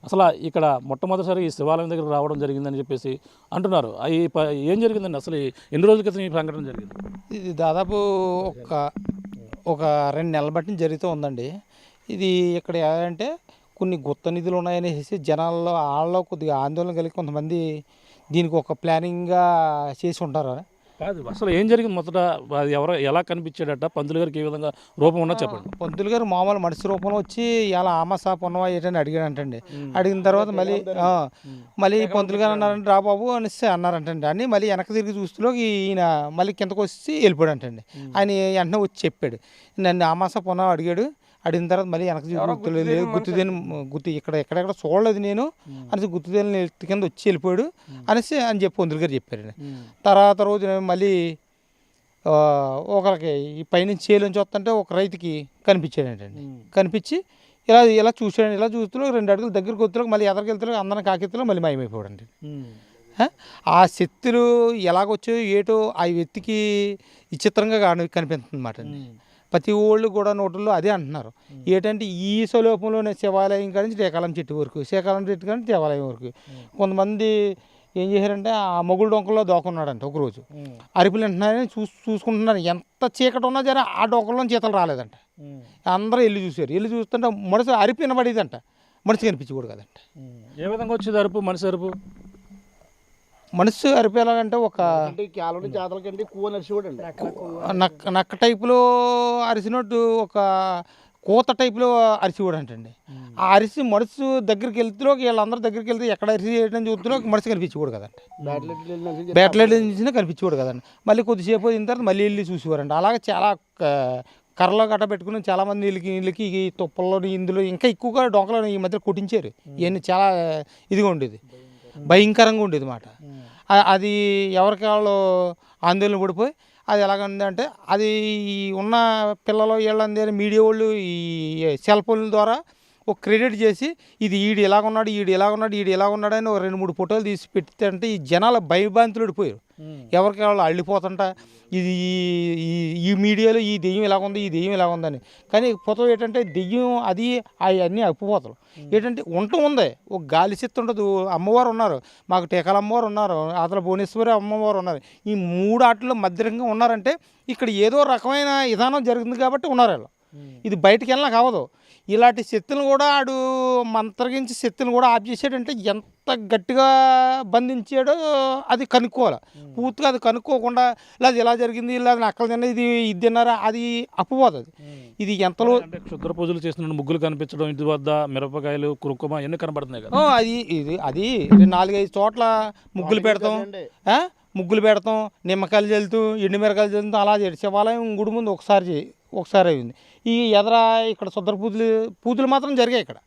అసలు ఇక్కడ మొట్టమొదటిసారి ఈ శివాలయం దగ్గర రావడం జరిగిందని చెప్పేసి అంటున్నారు. ఏం జరిగిందండి అసలు? ఎన్ని రోజుల క్రితం ఈ సంఘటన జరిగింది? ఇది దాదాపు ఒక ఒక 2 నెలల బట్టి జరుగుతూ ఉందండి. ఇది ఇక్కడ ఏంటంటే కొన్ని గుత్త నిధులు ఉన్నాయనేసి జనాల్లో ఆళ్ళలో కొద్దిగా ఆందోళన కలిగి కొంతమంది దీనికి ఒక ప్లానింగ్గా చేసి ఉంటారు. కాదు, అసలు ఏం జరిగింది మొదట? అది ఎలా కనిపించాడట? పంతులు గారికి ఏ విధంగా రూపం ఉన్నా చెప్పండి. పంతులు గారు మామూలు మనిషి రూపంలో వచ్చి ఇలా ఆమసాప్ ఉన్నవా ఏంటని అడిగాడంటండి. అడిగిన తర్వాత మళ్ళీ పంతులు గారు అన్నారంటే రా బాబు అనేసి అన్నారంటండి. అని మళ్ళీ వెనక్కి తిరిగి చూస్తూ ఈయన మళ్ళీ కిందకు వచ్చి వెళ్ళిపోయాడు అంటండి. ఆయన వెంటనే వచ్చి చెప్పాడు, నన్ను ఆమసాప్ ఉన్నవా అడిగాడు. అడిగిన తర్వాత మళ్ళీ వెనక్కి గుర్తు ఎక్కడెక్కడ చూడలేదు నేను అనేసి గుర్తుదేని కింద వచ్చి వెళ్ళిపోయాడు అనేసి అని చెప్పి పంతులు గారు చెప్పారండి. తర్వాత రోజు మళ్ళీ ఒకరికి ఈ పైనుంచి చేలోంచి వస్తుంటే ఒక రైతుకి కనిపించాడంటండి. కనిపించి ఇలా చూసాడు. ఇలా చూస్తూ 2 అడుగులు దగ్గరికి వస్తులకు మళ్ళీ ఎదరికెళ్తులకు అందరం కాకెత్తులో మళ్ళీ మాయమైపోయాడండి. ఆ శక్తులు ఎలాగొచ్చాయో ఏటో ఆ వ్యక్తికి విచిత్రంగా కనిపిస్తుంది అన్నమాట అండి. ప్రతి ఊళ్ళు కూడా నోటుల్లో అదే అంటున్నారు. ఏంటంటే ఈ స్వలోపంలోనే శివాలయం కాడి నుంచి శ్రీకాళం చెట్టు వరకు, శ్రీకాళం చెట్టు కానీ దేవాలయం వరకు కొంతమంది ఏం చేశారంటే ఆ మొగుడు డొంకల్లో దోకున్నాడంట. ఒకరోజు అరుపులు వింటున్నారని చూసుకుంటున్నారు. ఎంత చీకటి ఉన్నా సరే ఆ డొంకల్లో చేతలు రాలేదంట. అందరూ వెళ్ళి చూశారు. వెళ్ళి చూస్తుంటే మనిషి అరుపు వినబడేదంట, మనిషి కనిపించి కూడా కదంట. ఏ విధంగా వచ్చేది అరుపు? మనిషి అరుపు మనసు అరిపేలాగంటే ఒక నక్క టైపులో అరిసినట్టు ఒక కోత టైపులో అరిసి కూడా అంటండి. ఆ అరిసి మనసు దగ్గరికి వెళ్తూ వీళ్ళందరూ దగ్గరికి వెళ్తే ఎక్కడ అరిసి చేయడం చూస్తున్నా మనసు కనిపించకూడదు కదండి. బ్యాట్లైట్ నుంచి కనిపించకూడదు కదండి. మళ్ళీ కొద్దిసేపు అయిన తర్వాత మళ్ళీ వెళ్ళి చూసేవారండి. అలాగే చాలా కర్రలో గట్ట పెట్టుకుని చాలామంది వీళ్ళకి ఈ తుప్పల్లో ఇందులో ఇంకా ఎక్కువగా డొంకలో ఈ మధ్య కొట్టించారు. ఇవన్నీ చాలా ఇదిగా ఉండేది, భయంకరంగా ఉండేది మాట. అది ఎవరికి వాళ్ళు ఆందోళన పడిపోయి అది ఎలాగందంటే అది ఉన్న పిల్లలు వీళ్ళందరూ మీడియా వాళ్ళు ఈ సెల్ ఫోన్ల ద్వారా ఒక క్రెడిట్ చేసి ఇది ఈడు ఎలాగున్నాడు ఈడు ఎలాగున్నాడు అని 2-3 ఫోటోలు తీసి పెడితే ఈ జనాల భయభ్రాంతులు పడిపోయారు. ఎవరికి వాళ్ళు అల్లిపోతుంట ఇది ఈ మీడియాలో ఈ దెయ్యం ఇలాగుంది ఈ దెయ్యం ఇలాగుందని. కానీ ఫోటో ఏంటంటే దెయ్యం అది అవన్నీ అప్పిపోతలు ఏంటంటే ఉంది. ఒక గాలి చెత్త ఉండదు. అమ్మవారు ఉన్నారు, మాకు టీకాల అమ్మవారు ఉన్నారు, అతల భువనేశ్వరి అమ్మవారు ఉన్నారు. ఈ 3 ఆటల్లో మధ్యరంగా ఉన్నారంటే ఇక్కడ ఏదో రకమైన విధానం జరుగుతుంది కాబట్టి ఉన్నారు వాళ్ళు. ఇది బయటికి వెళ్ళినా కావదు. ఇలాంటి శక్తులను కూడా ఆడు మంత్రగించి శక్తులను కూడా ఆఫ్ చేసాడంటే ఎంత గట్టిగా బంధించాడో అది కనుక్కోవాలి. పూర్తిగా అది కనుక్కోకుండా లేదా ఇలా జరిగింది ఇలా నక్కలు తిన్న ఇది తిన్నారా అది అప్పుపోతుంది. ఇది ఎంతలో క్షుద్ర పూజలు చేస్తున్న ముగ్గులు కనిపించడం, ఇంటి వద్ద మిరపకాయలు కురుకుమ ఇవన్నీ కనబడుతున్నాయి కదా. అది 4-5 చోట్ల ముగ్గులు పెడతాం, నిమ్మకాయలు చల్లుతూ ఎండుమిరకాయలు చల్లుతూ అలా చేసి శివాలయం గుడి ముందు ఒకసారి అయింది. ఈ ఎదరా ఇక్కడ శుద్ర పూజలు మాత్రం జరిగాయి. ఇక్కడ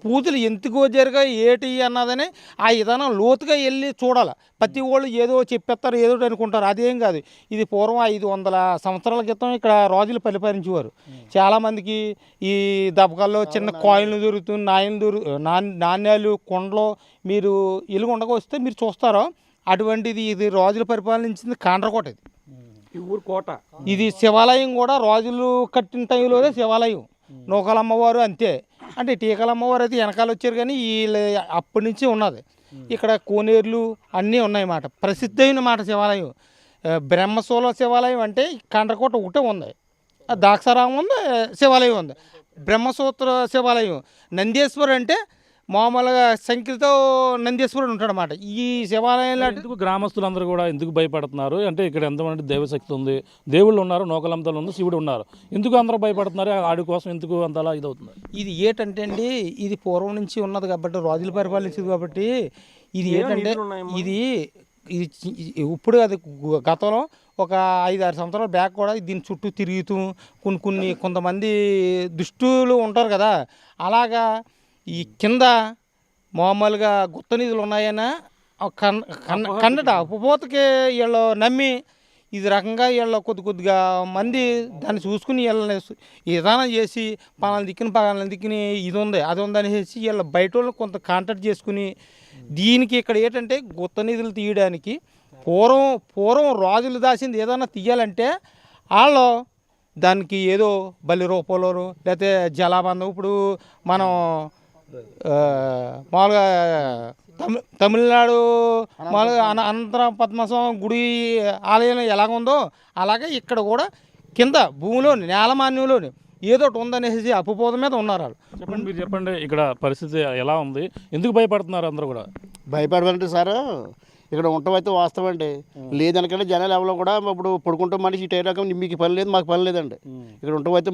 పూజలు ఎందుకో జరిగాయి ఏటి అన్నదని ఆ విధానం లోతుగా వెళ్ళి చూడాలి. ప్రతి వాళ్ళు ఏదో చెప్పేస్తారు, ఏదో అనుకుంటారు. అదేం కాదు. ఇది పూర్వం 500 సంవత్సరాల క్రితం ఇక్కడ రాజులు పరిపాలించేవారు. చాలామందికి ఈ దబకాల్లో చిన్న కాయిన్లు దొరుకుతుంది, నాణ్యాలు కొండలో మీరు ఇలుగుండగా వస్తే మీరు చూస్తారో అటువంటిది. ఇది రాజులు పరిపాలించింది కాండ్రకోట. ఈ ఊరు కోట. ఇది శివాలయం కూడా రాజులు కట్టిన టైంలోనే శివాలయం. నూకలమ్మవారు అంతే. అంటే టీకలమ్మవారు అయితే వెనకాల వచ్చారు కానీ వీళ్ళు అప్పటి నుంచి ఉన్నది. ఇక్కడ కోనేరులు అన్నీ ఉన్నాయన్నమాట. ప్రసిద్ధమైన మాట శివాలయం. బ్రహ్మశూల శివాలయం అంటే కాండ్రకోట ఒకటే ఉంది. దాక్షారామం ఉంది, శివాలయం ఉంది. బ్రహ్మసూత్ర శివాలయం. నందీశ్వరు అంటే మామూలుగా సంఖ్యతో నందీశ్వరుడు ఉంటాడు అన్నమాట. ఈ శివాలయంలో ఎందుకు గ్రామస్తులందరూ కూడా ఎందుకు భయపడుతున్నారు అంటే ఇక్కడ ఎంతమంది దైవశక్తి ఉంది, దేవుళ్ళు ఉన్నారు, నూకలంతలు ఉంది, శివుడు ఉన్నారు, ఎందుకు అందరూ భయపడుతున్నారు? ఆడి కోసం ఎందుకు అంతలా ఇదవుతుంది? ఇది ఏంటంటే అండి, ఇది పూర్వం నుంచి ఉన్నది కాబట్టి రాజులు పరిపాలించింది కాబట్టి ఇది ఏంటంటే ఇది ఇప్పుడు అది గతంలో ఒక 5-6 సంవత్సరాల బ్యాక్ కూడా దీని చుట్టూ తిరుగుతూ కొంతమంది దుష్టులు ఉంటారు కదా, అలాగా ఈ కింద మామూలుగా గుత్త నిధులు ఉన్నాయన్నా కన్నడ ఉపపోతకి వీళ్ళు నమ్మి ఇది రకంగా వీళ్ళ కొద్దిగా మంది దాన్ని చూసుకుని వీళ్ళని విధానం చేసి పలానా దిక్కుని ఇది ఉంది అది ఉంది అనేసి వీళ్ళ బయట వాళ్ళు కొంత కాంటాక్ట్ చేసుకుని దీనికి ఇక్కడ ఏంటంటే గుత్త నిధులు తీయడానికి పూర్వం రాజులు దాచింది ఏదైనా తీయాలంటే వాళ్ళు దానికి ఏదో బలి రూపంలోను లేకపోతే జలాబంధం ఇప్పుడు మనం మామూలుగా తమిళనాడు మామూలుగా అనంతర పద్మనాభస్వామి గుడి ఆలయం ఎలాగుందో అలాగే ఇక్కడ కూడా కింద భూమిలోని నేలమాన్యంలోని ఏదో ఒకటి ఉందనేసి అపోహ మీద ఉన్నారు వాళ్ళు. చెప్పండి, మీరు చెప్పండి ఇక్కడ పరిస్థితి ఎలా ఉంది, ఎందుకు భయపడుతున్నారు అందరూ కూడా? భయపడమంటే సార్ ఇక్కడ ఉండటం అయితే వాస్తవం అండి. లేదనకంటే జనాలు ఎవరో కూడా ఇప్పుడు పడుకుంటాం మనిషి ఇటు రకం మీకు పని లేదు మాకు పని లేదండి. ఇక్కడ ఉండటం అయితే